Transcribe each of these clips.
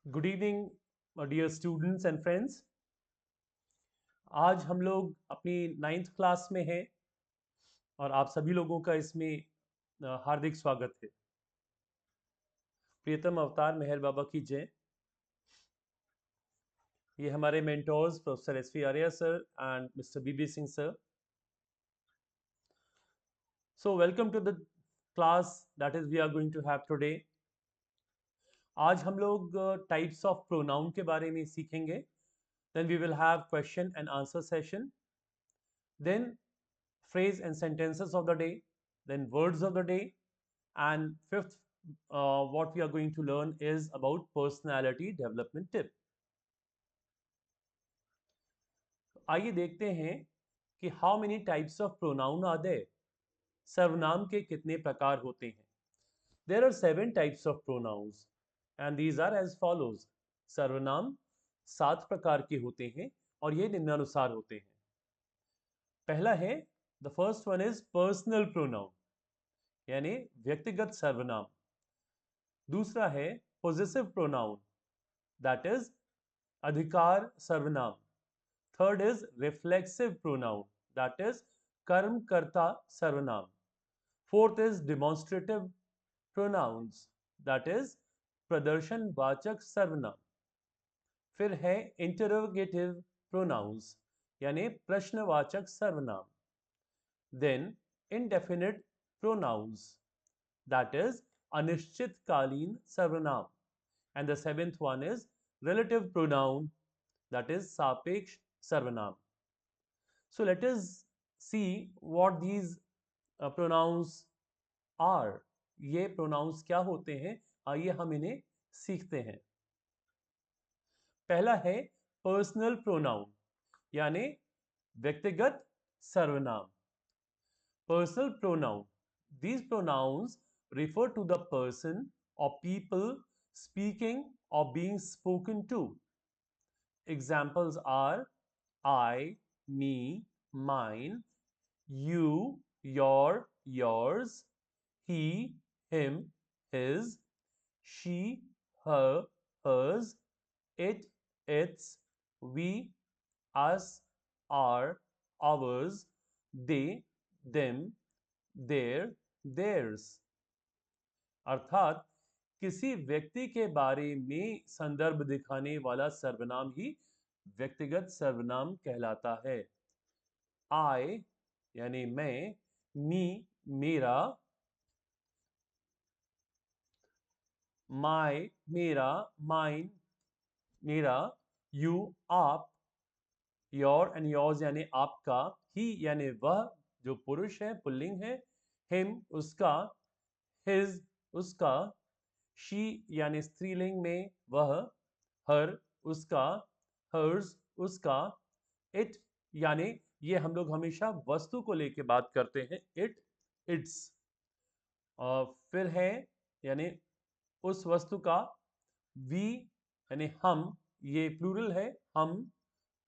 Good evening dear students and friends. आज हम लोग अपनी नाइन्थ क्लास में हैं और आप सभी लोगों का इसमें हार्दिक स्वागत है। प्रियतम अवतार मेहर बाबा की जय। ये हमारे mentors professor S V Arya sir and mister BB Singh sir. So welcome to the class that is we are going to have today. आज हम लोग टाइप्स ऑफ प्रोनाउन के बारे में सीखेंगे। Then we will have question and answer session, then phrase and sentences of the day, then words of the day, and fifth, what we are going to learn is about personality development tip. आइए देखते हैं कि how many types of pronoun are there. सर्वनाम के कितने प्रकार होते हैं? There are 7 types of pronouns and these are as follows. सर्वनाम 7 प्रकार के होते हैं और ये निम्नानुसार होते हैं। पहला है, the first one is personal pronoun, यानी व्यक्तिगत सर्वनाम। दूसरा है पोजेसिव प्रोनाउन, दैट इज अधिकार सर्वनाम। Third is reflexive pronoun, that is कर्मकर्ता सर्वनाम। Fourth is demonstrative pronouns, that is प्रदर्शनवाचक सर्वनाम। फिर है इंटरोगेटिव प्रोनाउंस, यानी प्रश्नवाचक सर्वनाम। Then indefinite pronouns, that is अनिश्चितकालीन सर्वनाम। And the seventh one is relative pronoun, that is सापेक्ष सर्वनाम. So let us see what these pronouns are. ये pronouns क्या होते हैं, आइए हम इन्हें सीखते हैं। पहला है personal pronoun, यानी व्यक्तिगत सर्वनाम। Personal pronoun, these pronouns refer to the person or people speaking or being spoken to. Examples are I, me, mine, you, your, yours, he, him, his, she, her, hers, it, its, we, us, our, ours, they, them, their, theirs। अर्थात किसी व्यक्ति के बारे में संदर्भ दिखाने वाला सर्वनाम ही व्यक्तिगत सर्वनाम कहलाता है। I यानी मैं, me मेरा, my मेरा, mine मेरा, you आप, your and yours यानी आपका, he यानी वह जो पुरुष है पुल्लिंग है, him उसका, his उसका, she यानी स्त्रीलिंग में वह, her उसका, hers उसका, it यानी ये हम लोग हमेशा वस्तु को लेके बात करते हैं, it its। और फिर है यानी उस वस्तु का, we यानी हम, ये प्लूरल है, हम,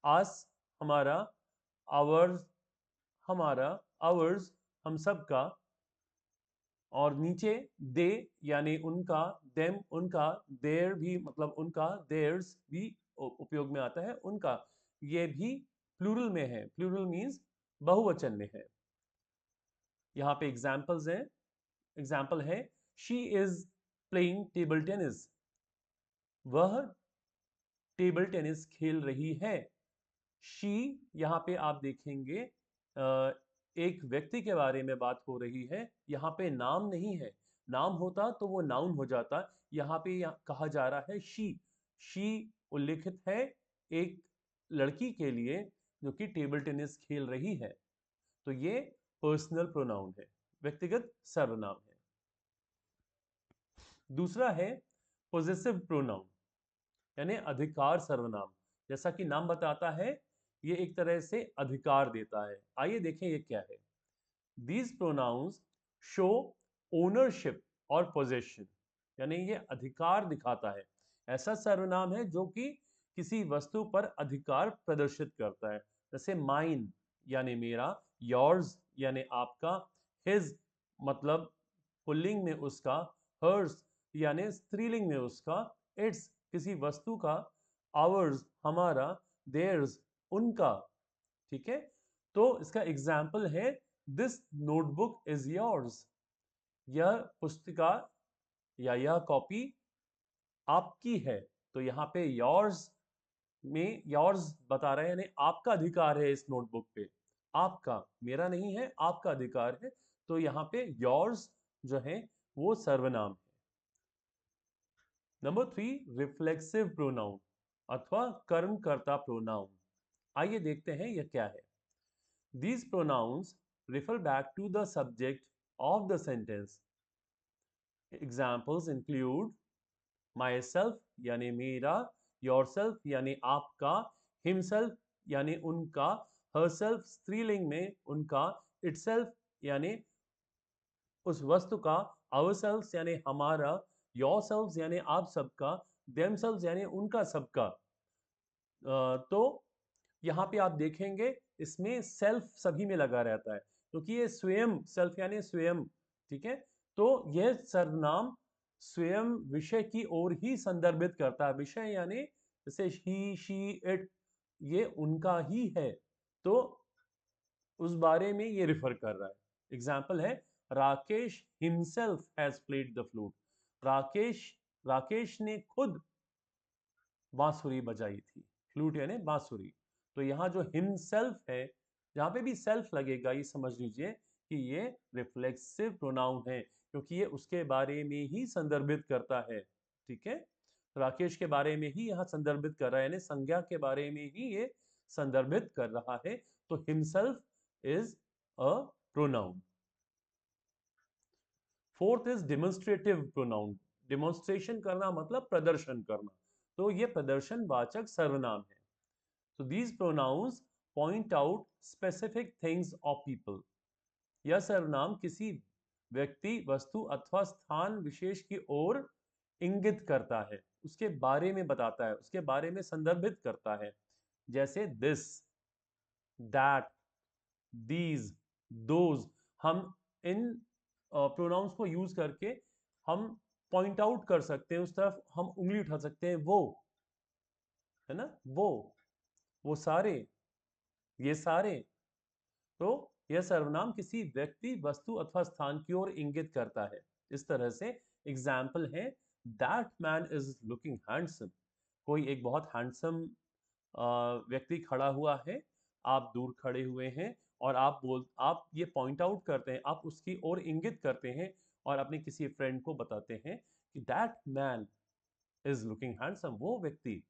us हमारा, ours हमारा, ours हम सब का, और नीचे दे यानी उनका, देम उनका, देयर भी मतलब उनका, देयर्स भी उपयोग में आता है, उनका, ये भी प्लूरल में है। प्लूरल मीन्स बहुवचन में है। यहाँ पे एग्जाम्पल्स हैं। एग्जाम्पल है, she is playing table tennis, वह टेबल टेनिस खेल रही है। शी यहाँ पे आप देखेंगे एक व्यक्ति के बारे में बात हो रही है, यहाँ पे नाम नहीं है। नाम होता तो वो नाउन हो जाता, यहाँ पे कहा जा रहा है शी। शी उल्लिखित है एक लड़की के लिए जो कि टेबल टेनिस खेल रही है। तो ये पर्सनल प्रोनाउन है, व्यक्तिगत सर्वनाम है। दूसरा है पोजेसिव प्रोनाउन, यानी अधिकार सर्वनाम। जैसा कि नाम बताता है, ये एक तरह से अधिकार देता है। आइए देखें ये क्या है। These pronouns show ownership और possession, यानी ये अधिकार दिखाता है। ऐसा सर्वनाम है जो कि किसी वस्तु पर अधिकार प्रदर्शित करता है। जैसे mine यानी मेरा, yours यानी आपका, his मतलब पुल्लिंग में उसका, hers यानी स्त्रीलिंग में उसका, its किसी वस्तु का, आवर्स हमारा, देयर्स उनका, ठीक है। तो इसका एग्जाम्पल है दिस नोटबुक इज योर्स, यह पुस्तिका या यह कॉपी आपकी है। तो यहाँ पे योर्स में योर्स बता रहे हैं, यानी आपका अधिकार है इस नोटबुक पे, आपका, मेरा नहीं है, आपका अधिकार है। तो यहाँ पे योर्स जो है वो सर्वनाम है। नंबर 3, रिफ्लेक्सिव प्रोनाउन अथवा कर्मकर्ता प्रोनाउन। आइए देखते हैं यह क्या है। These pronouns refer back to the subject of the sentence. Examples include myself यानी मेरा, yourself यानी आपका, himself यानी उनका, herself स्त्रीलिंग में उनका, itself यानी उस वस्तु का, ourselves यानी हमारा, yourselves यानी आप सबका, themselves यानी उनका सबका। तो यहाँ पे आप देखेंगे इसमें सेल्फ सभी में लगा रहता है, क्योंकि ये स्वयं, सेल्फ यानी स्वयं, ठीक है। तो यह सर्वनाम स्वयं विषय की ओर ही संदर्भित करता है। विषय यानी जैसे ही, शी, इट, ये उनका ही है, तो उस बारे में ये रिफर कर रहा है। एग्जाम्पल है Rakesh himself has played the flute. Rakesh ने खुद बांसुरी बजाई थी। फ्लूट यानी बांसुरी। तो यहाँ जो हिमसेल्फ है, जहाँ पे भी सेल्फ लगेगा ये समझ लीजिए कि ये रिफ्लेक्सिव प्रोनाउन है, क्योंकि ये उसके बारे में ही संदर्भित करता है, ठीक है। राकेश के बारे में ही यहाँ संदर्भित कर रहा है, यानी संज्ञा के बारे में ही ये संदर्भित कर रहा है। तो himself is a pronoun. Fourth is demonstrative pronoun. Demonstration करना मतलब प्रदर्शन करना, तो ये प्रदर्शनवाचक सर्वनाम है। So these pronouns point out specific things of people. यह सर्वनाम किसी व्यक्ति, वस्तु अथवा स्थान विशेष की ओर इंगित करता है, उसके बारे में बताता है, उसके बारे में संदर्भित करता है। जैसे दिस, दैट, दीज, दोज। हम इन प्रोनाउंस को यूज करके हम पॉइंट आउट कर सकते हैं, उस तरफ हम उंगली उठा सकते हैं, वो है ना, वो सारे, ये सारे। तो यह सर्वनाम किसी व्यक्ति, वस्तु अथवा स्थान की ओर इंगित करता है। इस तरह से एग्जाम्पल है that man is looking handsome. कोई एक बहुत हैंडसम व्यक्ति खड़ा हुआ है, आप दूर खड़े हुए हैं और आप ये पॉइंट आउट करते हैं, आप उसकी ओर इंगित करते हैं और अपने किसी फ्रेंड को बताते हैं कि that man is looking handsome. वो व्यक्ति,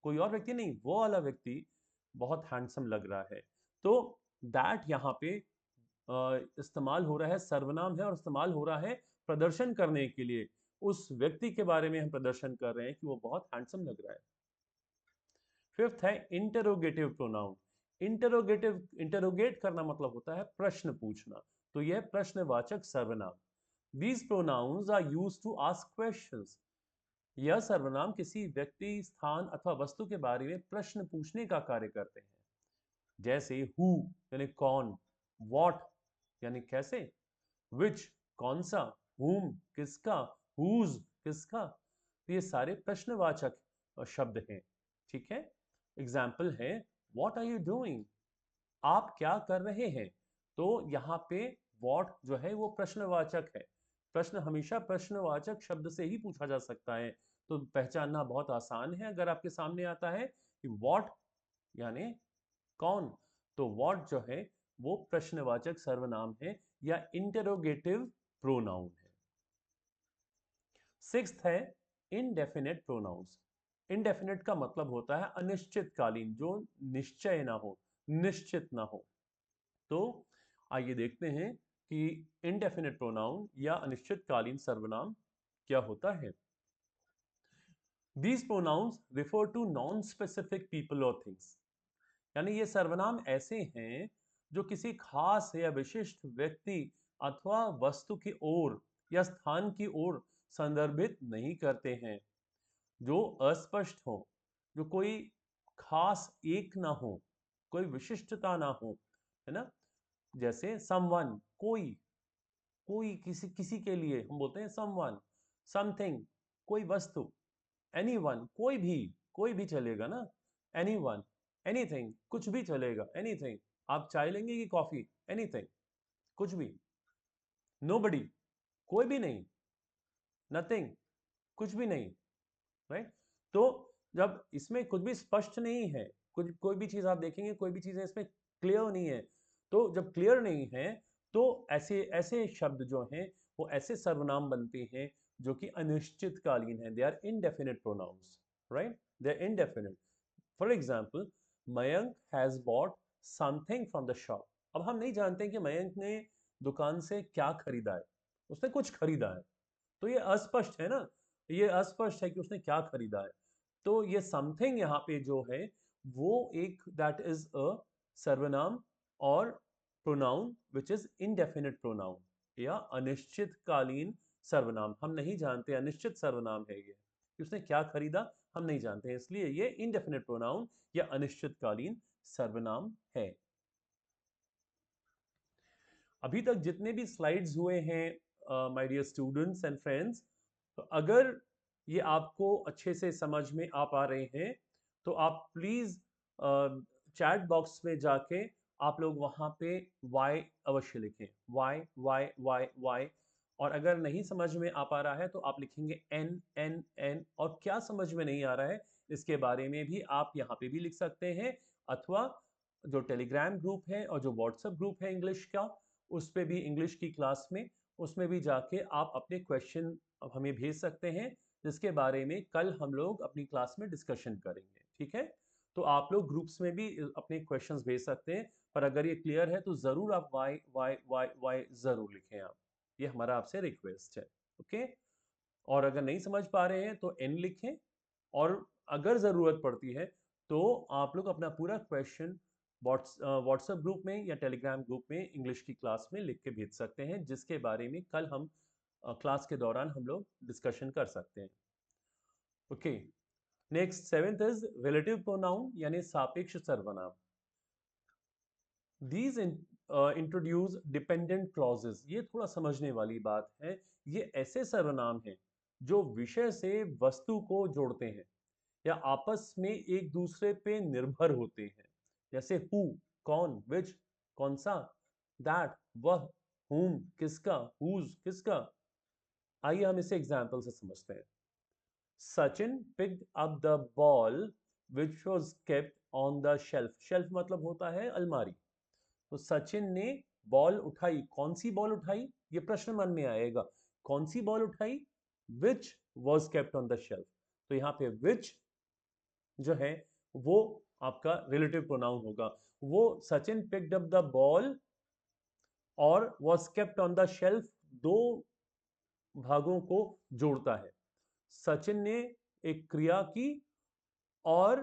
कोई और व्यक्ति नहीं, वो वाला व्यक्ति बहुत हैंडसम लग रहा है। तो दैट यहाँ पे इस्तेमाल हो रहा है, सर्वनाम है और इस्तेमाल हो रहा है प्रदर्शन करने के लिए। उस व्यक्ति के बारे में हम प्रदर्शन कर रहे हैं कि वो बहुत हैंडसम लग रहा है। फिफ्थ है इंटरोगेटिव प्रोनाउन। इंटरोगेट करना मतलब होता है प्रश्न पूछना, तो यह प्रश्नवाचक सर्वनाम। These pronouns are used to ask questions. यह सर्वनाम किसी व्यक्ति, स्थान अथवा वस्तु के बारे में प्रश्न पूछने का कार्य करते हैं। जैसे हु यानी कौन, वॉट यानी कैसे, विच कौन सा, हुम किसका, हुज किसका। तो ये सारे प्रश्नवाचक शब्द हैं, ठीक है। एग्जाम्पल है वॉट आर यू डूइंग, आप क्या कर रहे हैं। तो यहाँ पे वॉट जो है वो प्रश्नवाचक है। प्रश्न हमेशा प्रश्नवाचक शब्द से ही पूछा जा सकता है, तो पहचानना बहुत आसान है। अगर आपके सामने आता है कि वॉट यानी कौन, तो वॉट जो है वो प्रश्नवाचक सर्वनाम है या इंटरोगेटिव प्रोनाउन है। सिक्स्थ है इनडेफिनेट प्रोनाउंस। इनडेफिनेट का मतलब होता है अनिश्चितकालीन, जो निश्चय ना हो, निश्चित ना हो। तो आइए देखते हैं कि इनडेफिनेट प्रोनाउन या अनिश्चितकालीन सर्वनाम क्या होता है। These pronouns refer to non-specific people or things. यानी ये सर्वनाम ऐसे हैं जो किसी खास या विशिष्ट व्यक्ति अथवा वस्तु की ओर या स्थान की ओर संदर्भित नहीं करते हैं, जो अस्पष्ट हो, जो कोई खास एक ना हो, कोई विशिष्टता ना हो, है ना। जैसे समवन, कोई, कोई किसी किसी के लिए हम बोलते हैं समवन। समथिंग कोई वस्तु, एनीवन, कोई भी चलेगा ना, एनीवन, एनीथिंग, कुछ भी चलेगा, एनीथिंग। आप चाय लेंगे कि कॉफी, एनीथिंग, कुछ भी, नोबडी, कोई भी नहीं, नथिंग, कुछ भी नहीं, राइट। तो जब इसमें कुछ भी स्पष्ट नहीं है, कुछ कोई भी चीज आप देखेंगे, कोई भी चीजें इसमें क्लियर नहीं है, तो जब क्लियर नहीं है तो ऐसे ऐसे शब्द जो हैं वो ऐसे सर्वनाम बनते हैं जो कि अनिश्चितकालीन है, they are indefinite pronouns, right, they are indefinite. For example, Mayank has bought something from the shop. अब हम नहीं जानते कि मयंक ने दुकान से क्या खरीदा है, उसने कुछ खरीदा है, तो ये अस्पष्ट है ना, ये अस्पष्ट है कि उसने क्या खरीदा है। तो ये समथिंग यहाँ पे जो है वो एक दैट इज अ सर्वनाम और pronoun which is indefinite pronoun या अनिश्चितकालीन सर्वनाम। हम नहीं जानते, अनिश्चित सर्वनाम है ये कि उसने क्या खरीदा, हम नहीं जानते हैं, इसलिए ये इनडेफिनिट प्रोनाउन या अनिश्चितकालीन सर्वनाम है। अभी तक जितने भी स्लाइड्स हुए हैं my dear students and friends, तो अगर ये आपको अच्छे से समझ में आ पा रहे हैं तो आप प्लीज चैट बॉक्स में जाके आप लोग वहां पे वाई अवश्य लिखें, वाई वाई वाई वाई। और अगर नहीं समझ में आ पा रहा है तो आप लिखेंगे एन एन एन। और क्या समझ में नहीं आ रहा है इसके बारे में भी आप यहाँ पे भी लिख सकते हैं, अथवा जो टेलीग्राम ग्रुप है और जो व्हाट्सएप ग्रुप है इंग्लिश का, उस पे भी इंग्लिश की क्लास में, उसमें भी जाके आप अपने क्वेश्चन हमें भेज सकते हैं, जिसके बारे में कल हम लोग अपनी क्लास में डिस्कशन करेंगे, ठीक है। तो आप लोग ग्रुप्स में भी अपने क्वेश्चंस भेज सकते हैं, पर अगर ये क्लियर है तो ज़रूर आप वाई वाई वाई वाई ज़रूर लिखें आप, ये हमारा आपसे रिक्वेस्ट है, ओके। और अगर नहीं समझ पा रहे हैं तो एन लिखें, और अगर ज़रूरत पड़ती है तो आप लोग अपना पूरा क्वेश्चन व्हाट्सएप ग्रुप में या टेलीग्राम ग्रुप में इंग्लिश की क्लास में लिख के भेज सकते हैं, जिसके बारे में कल हम क्लास के दौरान हम लोग डिस्कशन कर सकते हैं, okay. Next seventh is relative pronoun यानी सापेक्ष सर्वनाम। दीज इंट्रोड्यूस डिपेंडेंट क्लॉजेस, ये थोड़ा समझने वाली बात है। ये ऐसे सर्वनाम हैं जो विषय से वस्तु को जोड़ते हैं या आपस में एक दूसरे पे निर्भर होते हैं, जैसे हु कौन, विच कौन सा, दैट वह, whom किसका, whose किसका। आइए हम इसे एग्जाम्पल से समझते हैं। Sachin picked up the ball which was kept on the shelf। Shelf मतलब होता है अलमारी। तो सचिन ने बॉल उठाई, कौन सी बॉल उठाई, ये प्रश्न मन में आएगा, कौन सी बॉल उठाई, which was kept on the shelf. तो यहाँ पे विच जो है वो आपका रिलेटिव प्रोनाउन होगा। वो Sachin picked up the ball और was kept on the shelf दो भागों को जोड़ता है। सचिन ने एक क्रिया की, और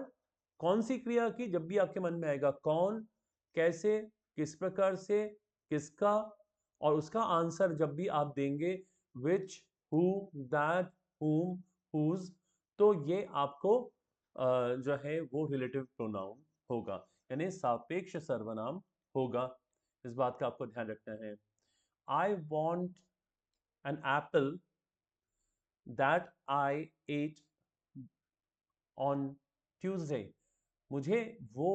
कौन सी क्रिया की, जब भी आपके मन में आएगा कौन, कैसे, किस प्रकार से, किसका, और उसका आंसर जब भी आप देंगे विच, हु, दैट, whom, whose, तो ये आपको जो है वो रिलेटिव प्रोनाउन होगा, यानी सापेक्ष सर्वनाम होगा। इस बात का आपको ध्यान रखना है। I want an apple that I ate on Tuesday. मुझे वो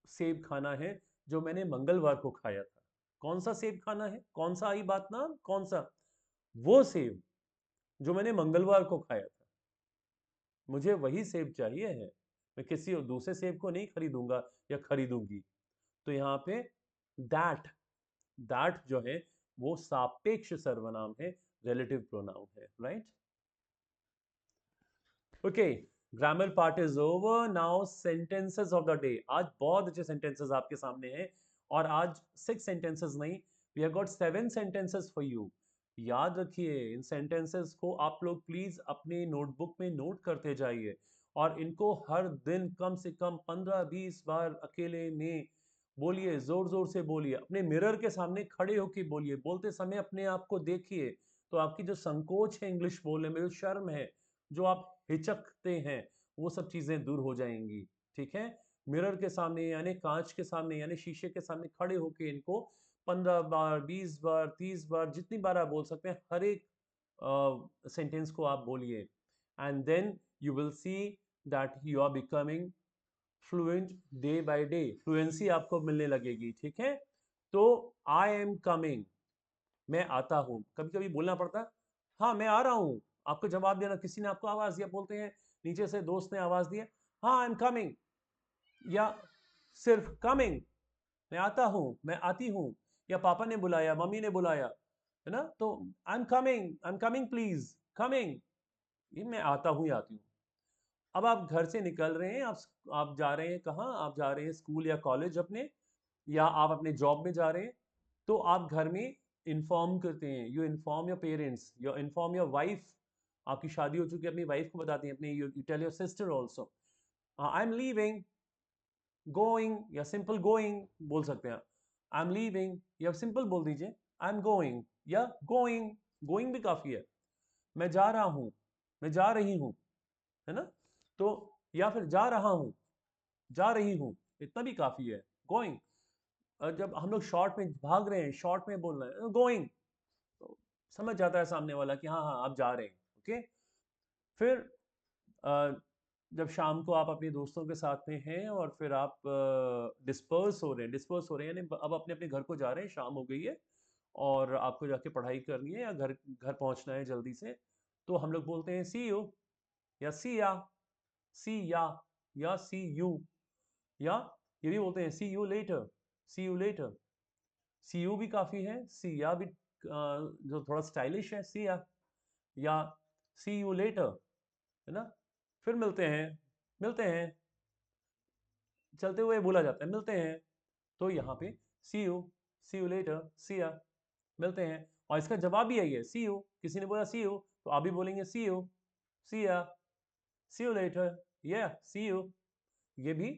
सेब खाना है जो मैंने मंगलवार को खाया था। कौन सा सेब खाना है, कौन सा, आई बात ना, कौन सा, वो सेब जो मैंने मंगलवार को खाया था, मुझे वही सेब चाहिए है, मैं किसी और दूसरे सेब को नहीं खरीदूंगा या खरीदूंगी। तो यहाँ पे दैट, दैट जो है वो सापेक्ष सर्वनाम है, रिलेटिव प्रोनाउन है, right. Okay, grammar part is over, now sentences of the day. आज बहुत अच्छे सेंटेंसेस आपके सामने हैं, और आज 6 सेंटेंसेस नहीं, we have got 7 sentences for you. याद रखिए, इन सेंटेंसेस को आप लोग प्लीज अपने नोटबुक में नोट करते जाइए, और इनको हर दिन कम से कम 15-20 बार अकेले में बोलिए, जोर जोर से बोलिए, अपने मिरर के सामने खड़े होकर बोलिए, बोलते समय अपने आप को देखिए, तो आपकी जो संकोच है इंग्लिश बोलने में, जो शर्म है, जो आप हिचकते हैं, वो सब चीजें दूर हो जाएंगी, ठीक है। मिरर के सामने यानी कांच के सामने यानी शीशे के सामने खड़े होके इनको 15 बार, 20 बार, 30 बार, जितनी बार आप बोल सकते हैं, हर एक सेंटेंस को आप बोलिए। and then you will see that you are becoming fluent day by day. Fluency आपको मिलने लगेगी, ठीक है। तो आई एम कमिंग, मैं आता हूँ। कभी कभी बोलना पड़ता है, हाँ मैं आ रहा हूँ, आपको जवाब देना, किसी ने आपको आवाज दिया, बोलते हैं नीचे से दोस्त ने आवाज दी, हाँ आई एम कमिंग, या सिर्फ कमिंग, मैं आता हूँ, मैं आती हूँ, या पापा ने बुलाया, मम्मी ने बुलाया, है ना, तो I am coming please, coming, ये मैं आता हूँ या आती हूँ। अब आप घर से निकल रहे हैं, आप जा रहे हैं कहाँ, आप जा रहे हैं स्कूल या कॉलेज अपने, या आप अपने जॉब में जा रहे हैं, तो आप घर में इन्फॉर्म करते हैं, you inform your parents, you inform your wife, आपकी शादी हो चुकी है, अपनी वाइफ को बताते हैं, अपने you tell your sister also, I am leaving, going, या सिंपल गोइंग बोल सकते हैं, आई एम लीविंग, या सिंपल बोल दीजिए आई एम गोइंग, या गोइंग, गोइंग भी काफ़ी है, मैं जा रहा हूँ, मैं जा रही हूँ, है ना, तो या फिर जा रहा हूँ, जा रही हूँ, इतना भी काफ़ी है, गोइंग। जब हम लोग शॉर्ट में भाग रहे हैं, शॉर्ट में बोल रहे हैं गोइंग, तो समझ जाता है सामने वाला कि हाँ हाँ आप जा रहे हैं, ओके। फिर अ, जब शाम को आप अपने दोस्तों के साथ में हैं और फिर आप डिस्पर्स हो रहे हैं, यानी अब अपने अपने घर को जा रहे हैं, शाम हो गई है और आपको जाके पढ़ाई करनी है या घर घर पहुंचना है जल्दी से, तो हम लोग बोलते हैं सी यू, या सी या, सी या सी यू, या ये भी बोलते हैं see you later, see you later, see you भी काफ़ी है, सी या भी जो थोड़ा स्टाइलिश है, सी या सी यू लेटर, है ना। फिर मिलते हैं, चलते हुए बोला जाता है मिलते हैं, तो यहाँ पे सी यू लेटर, सी या, मिलते हैं। और इसका जवाब भी यही है, सी यू, किसी ने बोला सी यू तो आप भी बोलेंगे सी यू, सी या, सी यू लेटर, या सी यू, ये भी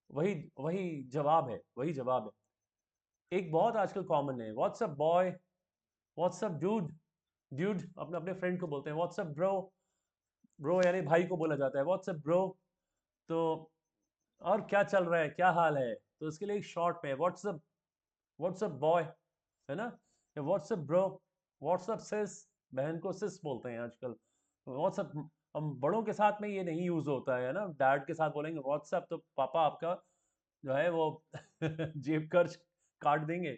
वही वही जवाब है, वही जवाब है। एक बहुत आजकल कॉमन है, what's up boy, what's up dude, dude अपने अपने फ्रेंड को बोलते हैं, व्हाट्सअप ब्रो, ब्रो यानी भाई को बोला जाता है, व्हाट्सअप ब्रो, तो और क्या चल रहा है, क्या हाल है, तो इसके लिए एक शॉर्ट में व्हाट्सअप, व्हाट्सअप बॉय, है ना, या व्हाट्सअप ब्रो, व्हाट्सअप सिस, बहन को सिस बोलते हैं आजकल, व्हाट्सअप। हम बड़ों के साथ में ये नहीं यूज होता है ना, डैड के साथ बोलेंगे व्हाट्सअप तो पापा आपका जो है वो जेब खर्च काट देंगे,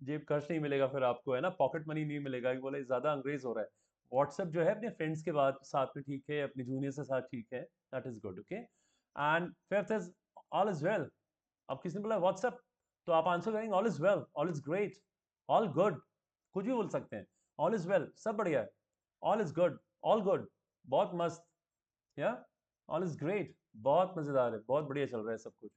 जेब खर्च नहीं मिलेगा फिर आपको, है ना, पॉकेट मनी नहीं मिलेगा कि बोले ज़्यादा अंग्रेज हो रहा है। व्हाट्सएप जो है अपने फ्रेंड्स के बाद साथ में ठीक है, अपने जूनियर के साथ ठीक है, that is good, okay. And fifth is all is well. अब किसी ने बोला व्हाट्सएप, तो आप आंसर करेंगे all is well, all is great, all good, कुछ भी बोल सकते हैं, ऑल इज वेल सब बढ़िया है, all is good, all good, बहुत मस्त, या ऑल इज ग्रेट, बहुत मज़ेदार है, बहुत बढ़िया चल रहा है सब कुछ।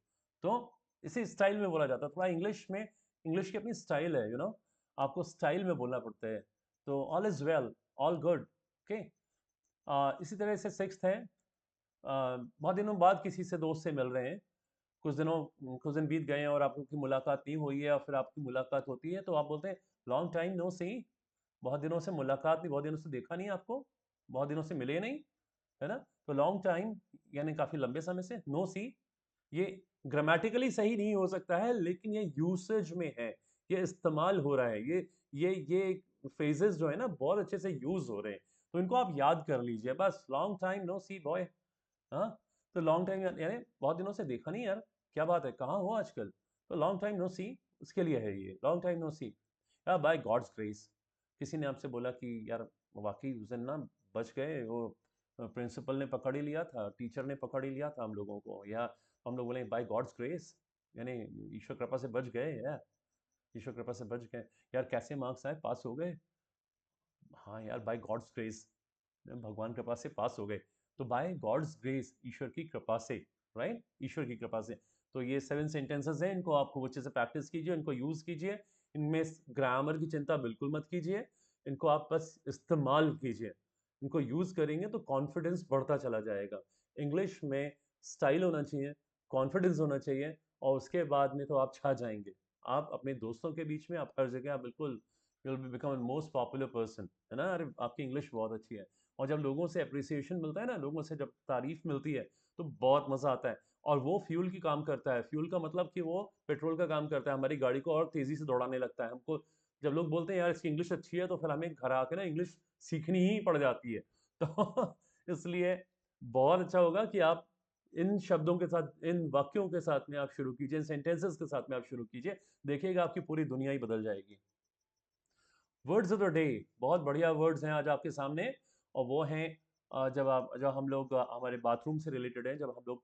तो इसी स्टाइल में बोला जाता है, थोड़ा इंग्लिश में, इंग्लिश की अपनी स्टाइल है, आपको स्टाइल में बोलना पड़ता है। तो all is well, all good, okay. इसी तरह से सिक्स्थ है, बहुत दिनों बाद किसी से दोस्त से मिल रहे हैं, कुछ दिन बीत गए हैं और आपकी मुलाकात नहीं हुई है, और फिर आपकी मुलाकात होती है, तो आप बोलते हैं लॉन्ग टाइम नो सी, बहुत दिनों से मुलाकात नहीं, बहुत दिनों से देखा नहीं आपको, बहुत दिनों से मिले नहीं, है ना। तो लॉन्ग टाइम यानी काफ़ी लंबे समय से, नो सी, ये ग्रामेटिकली सही नहीं हो सकता है, लेकिन ये यूसेज में है, ये इस्तेमाल हो रहा है, ये फ्रेजेस जो है ना बहुत अच्छे से यूज हो रहे हैं, तो इनको आप याद कर लीजिए बस, लॉन्ग टाइम नो सी बॉय, हाँ। तो लॉन्ग टाइम यानी बहुत दिनों से देखा नहीं यार, क्या बात है, कहाँ हो आजकल, तो लॉन्ग टाइम नो सी, उसके लिए है ये लॉन्ग टाइम नो सी। यार बाय गॉड्स ग्रेस, किसी ने आपसे बोला कि यार वाकई उस दिन ना बच गए, वो प्रिंसिपल ने पकड़ ही लिया था, टीचर ने पकड़ ही लिया था हम लोगों को, या हम लोग बोले बाय गॉड्स ग्रेस, यानी ईश्वर कृपा से बच गए यार, ईश्वर कृपा से बच गए, यार कैसे मार्क्स आए, पास हो गए, हाँ यार बाय गॉड्स ग्रेस, भगवान कृपा से पास हो गए, तो बाय गॉड्स ग्रेस, ईश्वर की कृपा से, राइट, ईश्वर की कृपा से। तो ये 7 सेंटेंसेस हैं, इनको आपको अच्छे से प्रैक्टिस कीजिए, इनको यूज़ कीजिए, इनमें ग्रामर की चिंता बिल्कुल मत कीजिए, इनको आप बस इस्तेमाल कीजिए, इनको यूज़ करेंगे तो कॉन्फिडेंस बढ़ता चला जाएगा। इंग्लिश में स्टाइल होना चाहिए, कॉन्फिडेंस होना चाहिए, और उसके बाद में तो आप छा जाएंगे, आप अपने दोस्तों के बीच में, आप हर जगह आप बिल्कुल, you will become most popular person, है ना, अरे आपकी इंग्लिश बहुत अच्छी है। और जब लोगों से अप्रिसिएशन मिलता है ना, लोगों से जब तारीफ मिलती है, तो बहुत मज़ा आता है, और वो फ्यूल की काम करता है, फ्यूल का मतलब कि वो पेट्रोल का काम करता है, हमारी गाड़ी को और तेज़ी से दौड़ाने लगता है हमको। जब लोग बोलते हैं यार इसकी इंग्लिश अच्छी है, तो फिर हमें घर आके ना इंग्लिश सीखनी ही पड़ जाती है। तो इसलिए बहुत अच्छा होगा कि आप इन शब्दों के साथ, इन वाक्यों के साथ में आप शुरू कीजिए, इन सेंटेंसेस के साथ में आप शुरू कीजिए, देखिएगा आपकी पूरी दुनिया ही बदल जाएगी। वर्ड्स ऑफ द डे, बहुत बढ़िया वर्ड्स हैं आज आपके सामने, और वो हैं जब हम लोग हमारे बाथरूम से रिलेटेड है, जब हम लोग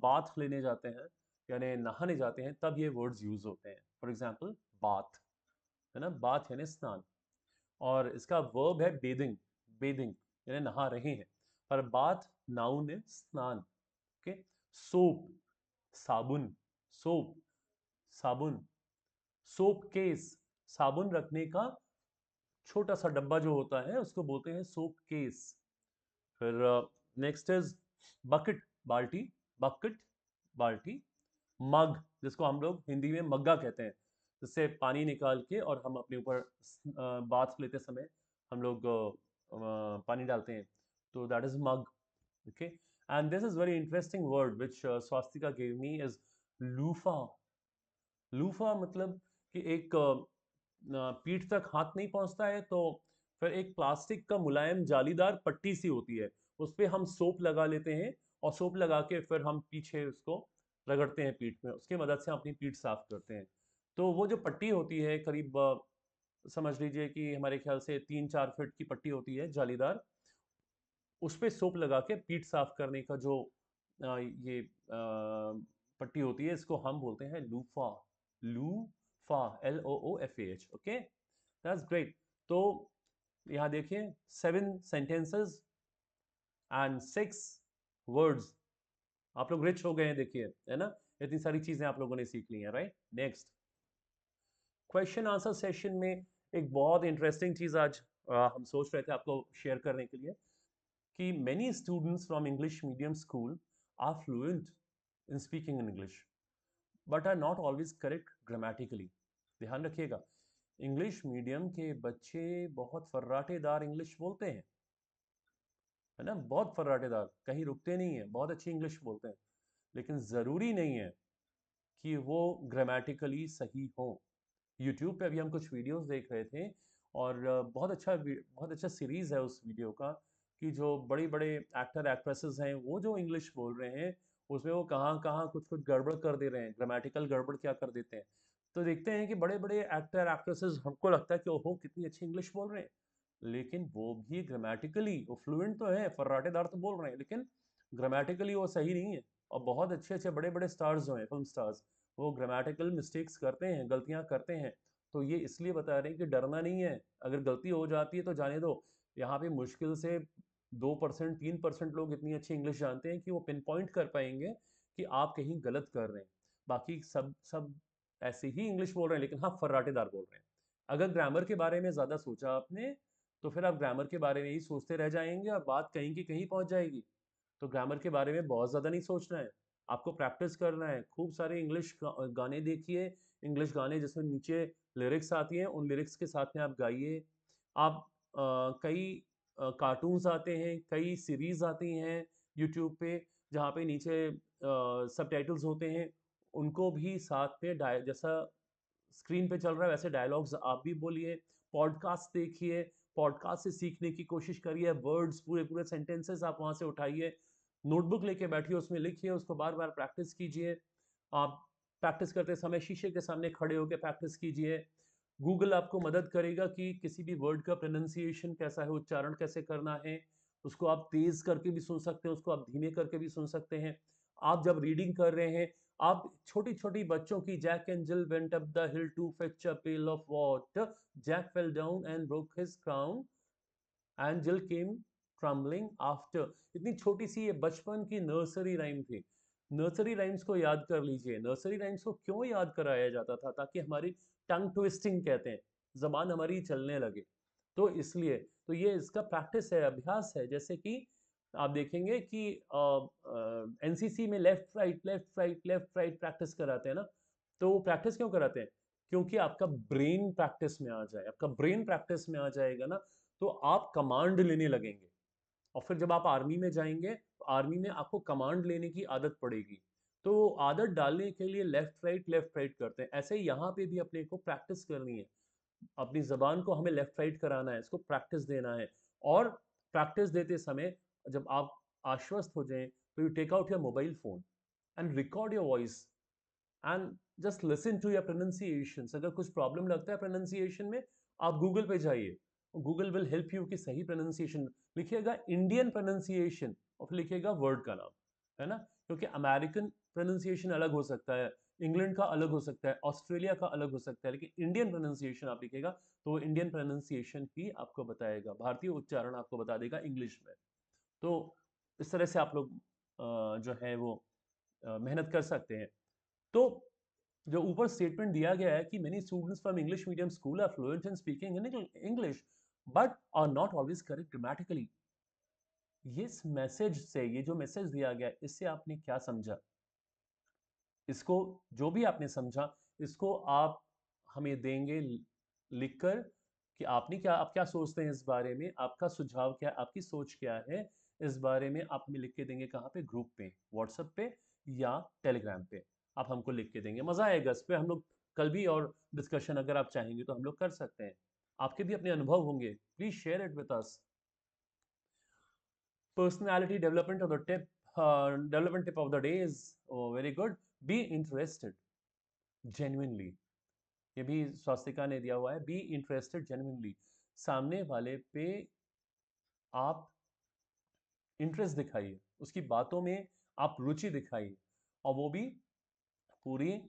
बाथ लेने जाते हैं यानी नहाने जाते हैं, तब ये वर्ड्स यूज होते हैं। फॉर एग्जाम्पल बाथ, है ना, बाथ यानी स्नान, और इसका वर्ब है बेदिंग, बेदिंग यानी नहा रहे हैं, पर बाथ नाउन है स्नान। ओके, सोप, साबुन, सोप, साबुन, सोप केस, साबुन रखने का छोटा सा डब्बा जो होता है उसको बोलते हैं सोप केस। फिर नेक्स्ट इज बकेट, बाल्टी, बकेट, बाल्टी, मग, जिसको हम लोग हिंदी में मग्गा कहते हैं, जिससे पानी निकाल के और हम अपने ऊपर बाथ लेते समय हम लोग पानी डालते हैं, तो that is mug. Okay, and this is very interesting word which Swastika gave me is loofah. Loofah मतलब कि एक पीठ तक हाथ नहीं पहुंचता है, तो फिर एक प्लास्टिक का मुलायम जालीदार पट्टी सी होती है, उस पर हम सोप लगा लेते हैं, और सोप लगा के फिर हम पीछे उसको रगड़ते हैं पीठ में, उसकी मदद से हम अपनी पीठ साफ करते हैं। तो वो जो पट्टी होती है करीब समझ लीजिए कि हमारे ख्याल से 3-4 फीट की पट्टी होती है जालीदार, उस पे सोप लगा के पीठ साफ करने का जो ये पट्टी होती है, इसको हम बोलते हैं loofah. Loofah, LOOFAH। Okay, that's great. तो यहाँ देखिए 7 सेंटेंसेस एंड 6 वर्ड्स, आप लोग रिच हो गए हैं, देखिए, है ना, इतनी सारी चीजें आप लोगों ने सीख ली हैं, right. Next question answer session में एक बहुत इंटरेस्टिंग चीज आज हम सोच रहे थे आपको शेयर करने के लिए, कि many students from English medium school are fluent in speaking in English but are not always correct grammatically। ध्यान रखिएगा, इंग्लिश मीडियम के बच्चे बहुत फर्राटेदार इंग्लिश बोलते हैं, है ना, बहुत फर्राटेदार, कहीं रुकते नहीं है, बहुत अच्छी इंग्लिश बोलते हैं, लेकिन ज़रूरी नहीं है कि वो ग्रामेटिकली सही हो। यूट्यूब पे अभी हम कुछ वीडियोस देख रहे थे, और बहुत अच्छा सीरीज़ है उस वीडियो का, कि जो बड़े बड़े एक्टर एक्ट्रेसेस हैं वो जो इंग्लिश बोल रहे हैं, उसमें वो कहाँ कहाँ कुछ कुछ गड़बड़ कर दे रहे हैं, ग्रामेटिकल गड़बड़ क्या कर देते हैं। तो देखते हैं कि बड़े बड़े एक्टर एक्ट्रेसेस, हमको लगता है कि ओहो कितनी अच्छी इंग्लिश बोल रहे हैं, लेकिन वो भी ग्रामेटिकली वो फ्लुएंट तो है, फर्राटेदार तो बोल रहे हैं, लेकिन ग्रामेटिकली वो सही नहीं है। और बहुत अच्छे अच्छे बड़े बड़े स्टार्स जो हैं, फिल्म स्टार्स, वो ग्रामेटिकल मिस्टेक्स करते हैं, गलतियां करते हैं। तो ये इसलिए बता रहे हैं कि डरना नहीं है, अगर गलती हो जाती है तो जाने दो। यहाँ पे मुश्किल से 2%, 3% लोग इतनी अच्छी इंग्लिश जानते हैं कि वो पिन पॉइंट कर पाएंगे कि आप कहीं गलत कर रहे हैं, बाकी सब सब ऐसे ही इंग्लिश बोल रहे हैं, लेकिन हाँ फर्राटेदार बोल रहे हैं। अगर ग्रामर के बारे में ज़्यादा सोचा आपने, तो फिर आप ग्रामर के बारे में ही सोचते रह जाएंगे और बात कहीं की कहीं पहुंच जाएगी। तो ग्रामर के बारे में बहुत ज़्यादा नहीं सोचना है, आपको प्रैक्टिस करना है। खूब सारे इंग्लिश गाने देखिए, इंग्लिश गाने जिसमें नीचे लिरिक्स आती हैं, उन लिरिक्स के साथ में आप गाइए। आप कई कार्टून्स आते हैं, कई सीरीज़ आती हैं यूट्यूब पे, जहाँ पे नीचे सबटाइटल्स होते हैं, उनको भी साथ में जैसा स्क्रीन पे चल रहा है वैसे डायलॉग्स आप भी बोलिए। पॉडकास्ट देखिए, पॉडकास्ट से सीखने की कोशिश करिए, वर्ड्स पूरे पूरे सेंटेंसेस आप वहाँ से उठाइए, नोटबुक लेके बैठिए, उसमें लिखिए, उसको बार बार प्रैक्टिस कीजिए। आप प्रैक्टिस करते समय शीशे के सामने खड़े होकर प्रैक्टिस कीजिए। गूगल आपको मदद करेगा कि किसी भी वर्ड का प्रोनाउंसिएशन कैसा है, उच्चारण कैसे करना है, उसको आप तेज करके भी सुन सकते हैं, उसको आप धीमे करके भी सुन सकते हैं। आप जब रीडिंग कर रहे हैं, आप छोटी छोटी बच्चों की, Jack and Jill went up the hill to fetch a pail of water, Jack fell down and broke his crown and Jill came trembling after, इतनी छोटी सी ये बचपन की नर्सरी राइम थी। नर्सरी राइम्स को याद कर लीजिए। नर्सरी राइम्स को क्यों याद कराया जाता था? ताकि हमारी टंग ट्विस्टिंग कहते हैं, जबान हमारी चलने लगे, तो इसलिए। तो ये इसका प्रैक्टिस है, अभ्यास है। जैसे कि आप देखेंगे कि एनसीसी में left right left right left right practice कराते हैं ना, तो वो प्रैक्टिस क्यों कराते हैं? क्योंकि आपका ब्रेन प्रैक्टिस में आ जाए। आपका ब्रेन प्रैक्टिस में आ जाएगा ना, तो आप कमांड लेने लगेंगे, और फिर जब आप आर्मी में जाएंगे तो आर्मी में आपको कमांड लेने की आदत पड़ेगी। तो आदत डालने के लिए लेफ्ट राइट करते हैं। ऐसे ही यहाँ पे भी अपने को प्रैक्टिस करनी है, अपनी जबान को हमें लेफ्ट राइट कराना है, इसको प्रैक्टिस देना है। और प्रैक्टिस देते समय जब आप आश्वस्त हो जाएं तो you take out your mobile phone and record your voice and just listen to your pronunciation. अगर कुछ प्रॉब्लम लगता है प्रोनाउंसिएशन में, आप गूगल पे जाइए, गूगल विल हेल्प यू कि सही प्रोनाउंसिएशन। लिखिएगा इंडियन प्रोनाउंसिएशन और फिर लिखिएगा वर्ड का नाम, है ना, क्योंकि अमेरिकन प्रोनाउंसिएशन अलग हो सकता है, इंग्लैंड का अलग हो सकता है, ऑस्ट्रेलिया का अलग हो सकता है, लेकिन इंडियन प्रोनाउंसिएशन आप लिखिएगा तो वो इंडियन प्रोनाउंसिएशन ही आपको बताएगा, भारतीय उच्चारण आपको बता देगा इंग्लिश में। तो इस तरह से आप लोग जो है वो मेहनत कर सकते हैं। तो जो ऊपर स्टेटमेंट दिया गया है कि many students from English medium school are fluent in speaking in English but are not always correct grammatically, इस मैसेज से, ये जो मैसेज दिया गया इससे आपने क्या समझा, इसको जो भी आपने समझा इसको आप हमें देंगे लिखकर कि आपने क्या, आप क्या सोचते हैं इस बारे में, आपका सुझाव क्या, आपकी सोच क्या है इस बारे में, आप हमें लिख के देंगे कहाँ पे, ग्रुप पे, व्हाट्सएप पे या टेलीग्राम पे आप हमको लिख के देंगे। मज़ा आएगा इस पर, हम लोग कल भी और डिस्कशन अगर आप चाहेंगे तो हम लोग कर सकते हैं। आपके भी अपने अनुभव होंगे, please share it with us. Personality development of the tip, development tip of the day is very good. Be interested genuinely, ये भी स्वास्तिका ने दिया हुआ है, बी इंटरेस्टेड जेन्युइनली, सामने वाले पे आप इंटरेस्ट दिखाइए, उसकी बातों में आप रुचि दिखाइए, और वो भी पूरी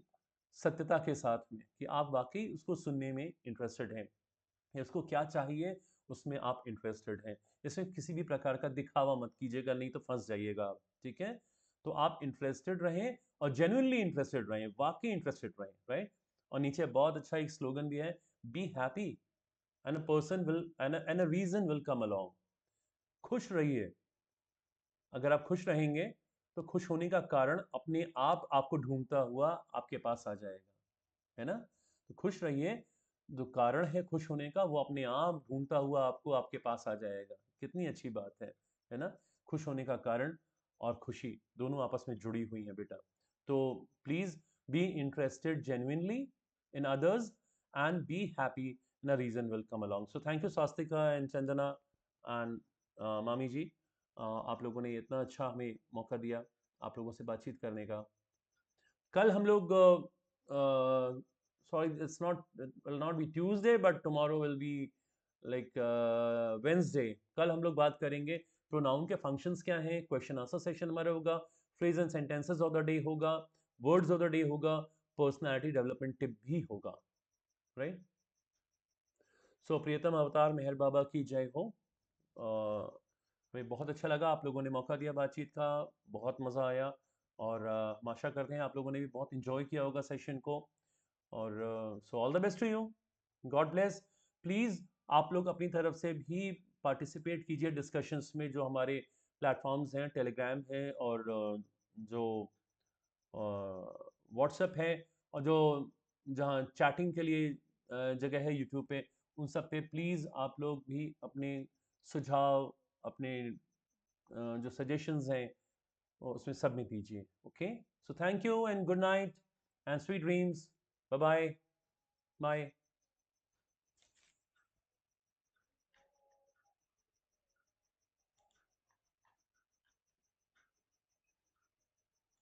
सत्यता के साथ में कि आप वाकई उसको सुनने में इंटरेस्टेड हैं या उसको क्या चाहिए उसमें आप इंटरेस्टेड हैं। इसमें किसी भी प्रकार का दिखावा मत कीजिएगा, नहीं तो फंस जाइएगा आप, ठीक है। तो आप इंटरेस्टेड रहें और जेन्युइनली इंटरेस्टेड रहें, वाकई इंटरेस्टेड रहें, राइट। और नीचे बहुत अच्छा एक स्लोगन भी है, be happy and a person will and a reason will come along. खुश रहिए, अगर आप खुश रहेंगे तो खुश होने का कारण अपने आप आपको ढूंढता हुआ आपके पास आ जाएगा, है ना। तो खुश रहिए, जो कारण है खुश होने का वो अपने आप ढूंढता हुआ आपको आपके पास आ जाएगा। कितनी अच्छी बात है ना। खुश होने का कारण और खुशी दोनों आपस में जुड़ी हुई हैं बेटा। तो please be interested genuinely in others and be happy, न reason will come along. So thank you Swastika and Chandana and मामी जी, आप लोगों ने इतना अच्छा हमें मौका दिया आप लोगों से बातचीत करने का। कल हम लोग sorry, it's not, it will not be Tuesday but tomorrow will be like Wednesday। कल हम लोग बात करेंगे प्रोनाउन के फंक्शंस क्या हैं, क्वेश्चन आंसर सेशन हमारा होगा, phrase and sentences of the day होगा, वर्ड्स ऑफ द डे होगा, पर्सनालिटी डेवलपमेंट टिप भी होगा, राइट। सो प्रियतम अवतार मेहर बाबा की जय हो। हमें बहुत अच्छा लगा, आप लोगों ने मौका दिया बातचीत का, बहुत मज़ा आया, और हम आशा करते हैं आप लोगों ने भी बहुत इंजॉय किया होगा सेशन को। और so all the best to you, God bless. Please आप लोग अपनी तरफ से भी पार्टिसिपेट कीजिए डिस्कशंस में, जो हमारे प्लेटफॉर्म्स हैं, टेलीग्राम है और जो व्हाट्सएप है, और जो जहाँ चैटिंग के लिए जगह है यूट्यूब पे, उन सब पे प्लीज़ आप लोग भी अपने सुझाव, अपने जो सजेशंस हैं उसमें सबमिट दीजिए। Okay, so thank you and good night and sweet dreams. Bye bye. Bye.